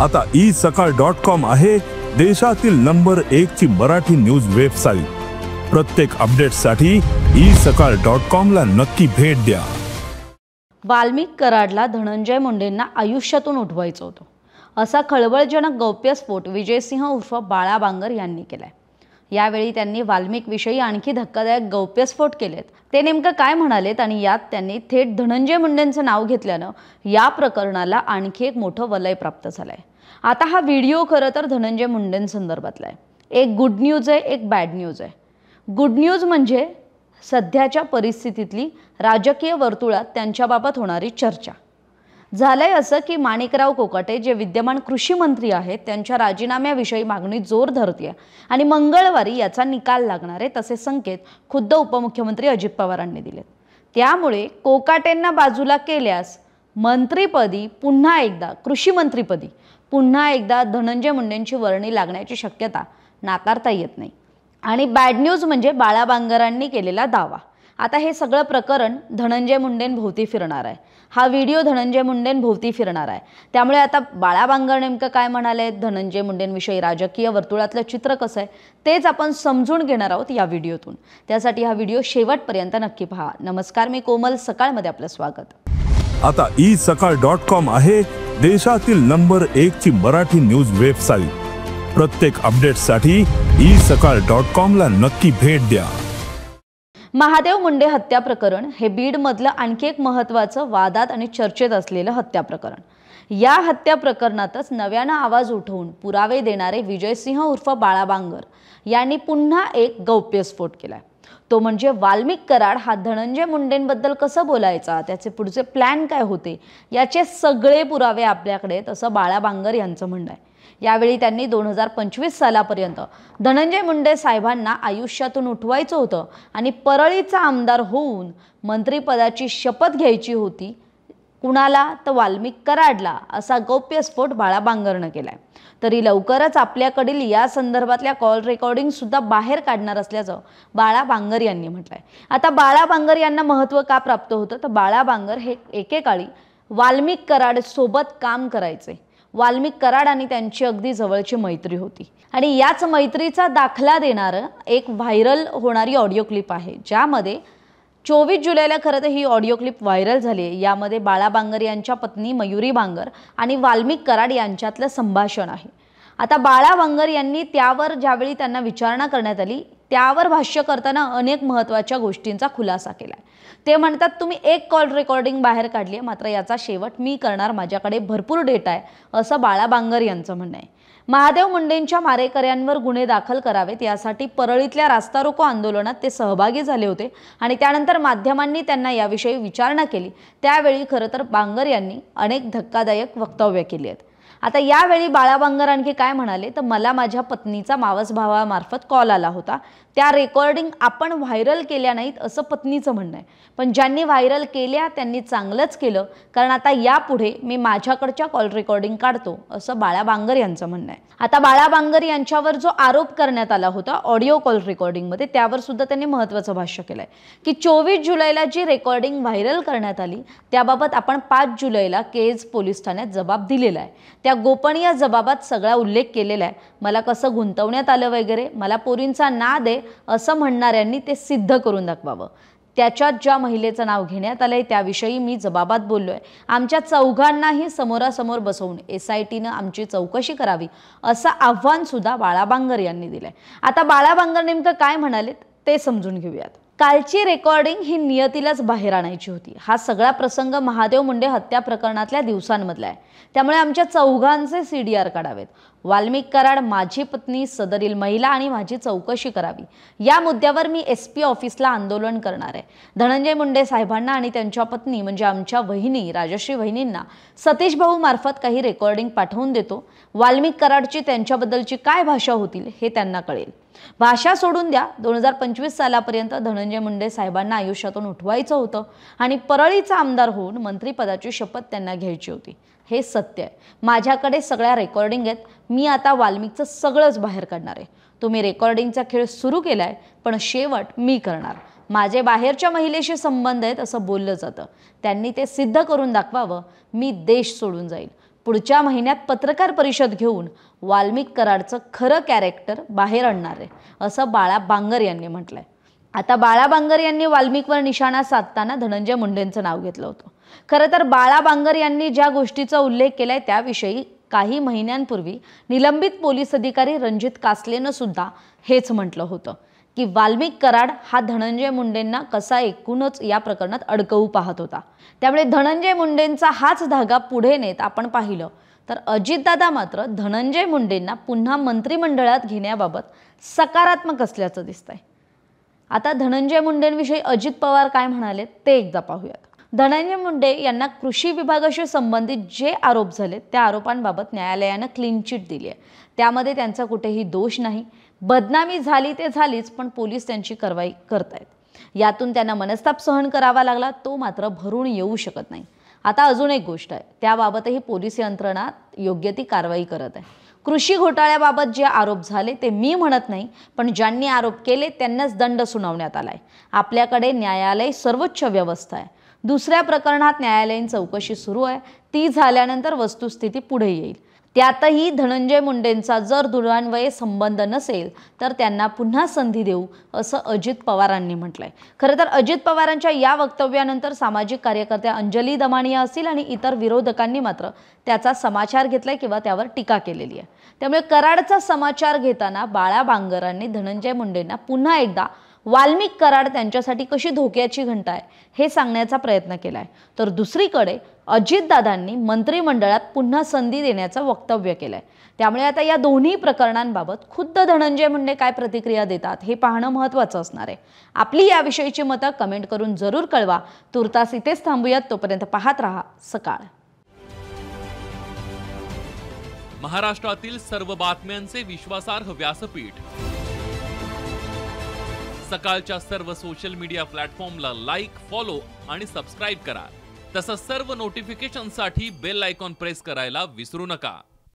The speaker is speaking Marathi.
आता isakal.com आहे देशातील नंबर 1 ची मराठी न्यूज वेबसाईट। प्रत्येक अपडेटसाठी isakal.com ला नक्की भेट द्या। वाल्मिक कराडला धनंजय मुंडेंना आयुष्यातून उठवायचं होतं असा खळबळजनक गौप्यस्फोट विजयसिंह उर्फ बाळा बांगर यांनी केलाय। यावेळी त्यांनी वाल्मिक विषयी आणखी धक्कादायक गौप्यस्फोट केलेत। ते नेमकं काय म्हणालेत आणि यात त्यांनी थेट धनंजय मुंडेंचं नाव घेतल्यानं या प्रकरणाला आणखी एक मोठं वलय प्राप्त झालंय। आता हा व्हिडिओ खरं तर धनंजय मुंडेंसंदर्भातला आहे। एक गुड न्यूज आहे, एक बॅड न्यूज आहे। गुड न्यूज म्हणजे सध्याच्या परिस्थितीतली राजकीय वर्तुळात त्यांच्याबाबत होणारी चर्चा। झालंय असं की माणिकराव कोकाटे जे विद्यमान कृषी मंत्री आहेत त्यांच्या राजीनाम्याविषयी मागणी जोर धरते आणि मंगळवारी याचा निकाल लागणार आहे तसे संकेत खुद्द उपमुख्यमंत्री अजित पवारांनी दिलेत। त्यामुळे कोकाटेंना बाजूला केल्यास मंत्रीपदी पुन्हा एकदा कृषी मंत्रीपदी पुन्हा एकदा धनंजय मुंडेंची वर्णी लागण्याची शक्यता नाकारता येत नाही। आणि बॅड न्यूज म्हणजे बाळा बांगरांनी केलेला दावा। आता हे सगळं प्रकरण धनंजय मुंडेंभोवती फिरणार आहे। हा व्हिडिओ धनंजय मुंडेंभोवती फिरणार आहे। त्यामुळे आता बाळा बांगर नेमकं काय म्हणाले, धनंजय मुंडेंविषयी राजकीय वर्तुळातलं चित्र कसं आहे तेच आपण समजून घेणार आहोत या व्हिडिओतून। त्यासाठी हा व्हिडिओ शेवटपर्यंत नक्की पहा। नमस्कार, मी कोमल, सकाळमध्ये आपलं स्वागत। आता isakal.com आहे देशातील नंबर 1 ची मराठी न्यूज वेबसाईट। प्रत्येक अपडेटसाठी isakal.com ला नक्की भेट द्या। महादेव मुंडे हत्या प्रकरण हे बीड मधलं आणखी एक महत्त्वाचं वादात आणि चर्चेत असलेलं हत्या प्रकरण। या हत्या प्रकरणातच नव्यानं आवाज उठवून पुरावे देणारे विजयसिंह उर्फ बाळा बांगर यांनी पुन्हा एक गौप्यस्फोट केलाय। तो म्हणजे वाल्मिक कराड हा धनंजय मुंडेंबद्दल कसं बोलायचा, त्याचे पुढचे प्लॅन काय होते याचे सगळे पुरावे आपल्याकडे आहेत असं बाळा बांगर यांचं म्हणणं आहे। यावेळी त्यांनी 2025 सालापर्यंत धनंजय मुंडे साहेबांना आयुष्यातून उठवायचं होतं आणि परळीचा आमदार होऊन मंत्रिपदाची शपथ घ्यायची होती। कुणाला तर वाल्मिक कराडला, असा गौप्यस्फोट बाळा बांगरनं केलाय। तरी लवकरच आपल्याकडील या संदर्भातल्या कॉल रेकॉर्डिंग सुद्धा बाहेर काढणार असल्याचं बाळा बांगर यांनी म्हटलंय। आता बाळा बांगर यांना महत्त्व का प्राप्त होतं तर बाळा बांगर हे एकेकाळी वाल्मिक कराड सोबत काम करायचे। वाल्मिक कराड आणि त्यांची अगदी जवळची मैत्री होती आणि याच मैत्रीचा दाखला देणारं एक व्हायरल होणारी ऑडिओ क्लिप आहे, ज्यामध्ये 24 जुलैला खरं तर ही ऑडिओ क्लिप व्हायरल झाली आहे। यामध्ये बाळा बांगर यांच्या पत्नी मयुरी बांगर आणि वाल्मिक कराड यांच्यातलं संभाषण आहे। आता बाळा बांगर यांनी त्यावर ज्यावेळी त्यांना विचारणा करण्यात आली त्यावर भाष्य करताना अनेक महत्त्वाच्या गोष्टींचा खुलासा केलाय। ते म्हणतात, तुम्ही एक कॉल रेकॉर्डिंग बाहेर काढली आहे, मात्र याचा शेवट मी करणार, माझ्याकडे भरपूर डेटा आहे असं बाळा बांगर यांचं म्हणणं आहे। महादेव मुंडेंच्या मारेकऱ्यांवर गुन्हे दाखल करावेत यासाठी परळीतल्या रास्ता रोको आंदोलनात ते सहभागी झाले होते आणि त्यानंतर माध्यमांनी त्यांना याविषयी विचारणा केली। त्यावेळी खरं तर बांगर यांनी अनेक धक्कादायक वक्तव्य केली आहेत। आता यावेळी बाळा बांगर आणखी काय म्हणाले तर मला माझ्या पत्नीचा मावस भावामार्फत कॉल आला होता, त्या रेकॉर्डिंग आपण व्हायरल केल्या नाहीत असं पत्नीचं म्हणणं आहे। पण ज्यांनी व्हायरल केल्या त्यांनी चांगलंच केलं, कारण आता यापुढे मी माझ्याकडच्या कॉल रेकॉर्डिंग काढतो असं बाळा बांगर यांचं म्हणणं आहे। आता बाळा बांगर यांच्यावर जो आरोप करण्यात आला होता ऑडिओ कॉल रेकॉर्डिंगमध्ये त्यावर सुद्धा त्यांनी महत्त्वाचं भाष्य केलंय की 24 जुलैला जी रेकॉर्डिंग व्हायरल करण्यात आली त्याबाबत आपण 5 जुलैला केज पोलीस ठाण्यात जबाब दिलेला आहे। त्या गोपनीय जबाबात सगळा उल्लेख केलेला आहे। मला कसं गुंतवण्यात आलं वगैरे, मला पोरींचा नाद आहे असं म्हणणाऱ्यांनी ते सिद्ध करून दाखवावं। त्याच्यात ज्या महिलेचं नाव घेण्यात आलंय त्याविषयी मी जबाबात बोललोय। आमच्या चौघांनाही समोरासमोर बसवून SITनं आमची चौकशी करावी असं आव्हान सुद्धा बाळा बांगर यांनी दिलंय। आता बाळा बांगर नेमकं काय म्हणाले ते समजून घेऊयात। कालची रेकॉर्डिंग ही नियतीलाच बाहेर आणायची होती। हा सगळा प्रसंग महादेव मुंडे हत्या प्रकरणातल्या दिवसांमधला आहे, त्यामुळे आमच्या चौघांचे CDR काढावेत। वाल्मिक कराड, माझी पत्नी, सदरील महिला आणि माझी चौकशी करावी। या मुद्द्यावर मी SP ऑफिसला आंदोलन करणार आहे। धनंजय मुंडे साहेबांना आणि त्यांच्या पत्नी म्हणजे आमच्या वहिनी राजश्री वहिनींना सतीश भाऊ मार्फत काही रेकॉर्डिंग पाठवून देतो। वाल्मिक कराडची त्यांच्याबद्दलची काय भाषा होतील हे त्यांना कळेल। भाषा सोडून द्या, 2025 सालापर्यंत धनंजय मुंडे साहेबांना आयुष्यातून उठवायचं होतं आणि परळीचा आमदार होऊन मंत्रिपदाची शपथ त्यांना घ्यायची होती। हे सत्य आहे। माझ्याकडे सगळ्या रेकॉर्डिंग आहेत। मी आता वाल्मिकचं सगळंच बाहेर काढणार आहे। तुम्ही रेकॉर्डिंगचा खेळ सुरू केलाय, पण शेवट मी करणार। माझे बाहेरच्या महिलेशी संबंध आहेत असं बोललं जातं, त्यांनी ते सिद्ध करून दाखवावं। मी देश सोडून जाईल। पुढच्या महिन्यात पत्रकार परिषद घेऊन वाल्मिक कराडचं खरं कॅरेक्टर बाहेर आणणार आहे, असं बाळा बांगर यांनी म्हटलंय. आता बाळा बांगर यांनी वाल्मिकवर निशाणा साधताना धनंजय मुंडेंचं नाव घेतलं होतं. खरं तर बाळा बांगर यांनी ज्या गोष्टीचा उल्लेख केलाय त्याविषयी काही महिन्यांपूर्वी निलंबित पोलीस अधिकारी रणजित कासलेनं सुद्धा हेच म्हटलं होतं की वाल्मिक कराड हा धनंजय मुंडेंना कसा एकूणच या प्रकरणात अडकवू पाहत होता. त्यामुळे धनंजय मुंडेंचा हाच धागा पुढे नेत आपण पाहिलं तर अजितदादा मात्र धनंजय मुंडेंना पुन्हा मंत्रिमंडळात घेण्याबाबत सकारात्मक असल्याचं दिसतंय. आता धनंजय मुंडेंविषयी अजित पवार काय म्हणाले ते एकदा पाहूयात. धनंजय मुंडे यांना कृषी विभागाशी संबंधित जे आरोप झाले त्या आरोपांबाबत न्यायालयानं क्लीन चिट दिली आहे. त्यामध्ये त्यांचा कुठेही दोष नाही. बदनामी झाली ते झालीच, पण पोलीस त्यांची कारवाई करतायत. यातून त्यांना मनस्ताप सहन करावा लागला तो मात्र भरून येऊ शकत नाही. आता अजून एक गोष्ट आहे, त्याबाबतही पोलीस यंत्रणा योग्य ती कारवाई करत आहे. कृषी घोटाळ्याबाबत जे आरोप झाले ते मी म्हणत नाही, पण ज्यांनी आरोप केले त्यांनाच दंड सुनावण्यात आलाय. आपल्याकडे न्यायालय सर्वोच्च व्यवस्था आहे. दुसऱ्या प्रकरणात न्यायालयीन चौकशी सुरू आहे. ती झाल्यानंतर वस्तुस्थिती पुढे येईल. त्यातही धनंजय मुंडेंचा जर दुरान्वये संबंध नसेल तर त्यांना पुन्हा संधी देऊ, असं अजित पवारांनी म्हटलंय. खरं तर अजित पवारांच्या या वक्तव्यानंतर सामाजिक कार्यकर्त्या अंजली दमानिया असतील आणि इतर विरोधकांनी मात्र त्याचा समाचार घेतलाय किंवा त्यावर टीका केलेली आहे. त्यामुळे कराडचा समाचार घेताना बाळा बांगरांनी धनंजय मुंडेंना पुन्हा एकदा वाल्मिक कराड त्यांच्यासाठी कशी धोक्याची घंटा आहे हे सांगण्याचा प्रयत्न केलाय. तर दुसरीकडे अजितदादांनी मंत्रिमंडळात पुन्हा संधी देण्याचं वक्तव्य केलंय. त्यामुळे आता या दोन्ही प्रकरणांबाबत खुद्द धनंजय मुंडे काय प्रतिक्रिया देतात हे पाहणं महत्त्वाचं असणार आहे. आपली याविषयीची मतं कमेंट करून जरूर कळवा. तुर्तास इथेच थांबूयात. तोपर्यंत पाहत रहा सकाळ. महाराष्ट्रातील सर्व बातम्यांचे विश्वासार्ह व्यासपीठ सकाळच्या सर्व सोशल मीडिया प्लॅटफॉर्मला लाईक, फॉलो आणि सबस्क्राईब करा. तसंच सर्व नोटिफिकेशनसाठी बेल आयकॉन प्रेस करायला विसरू नका.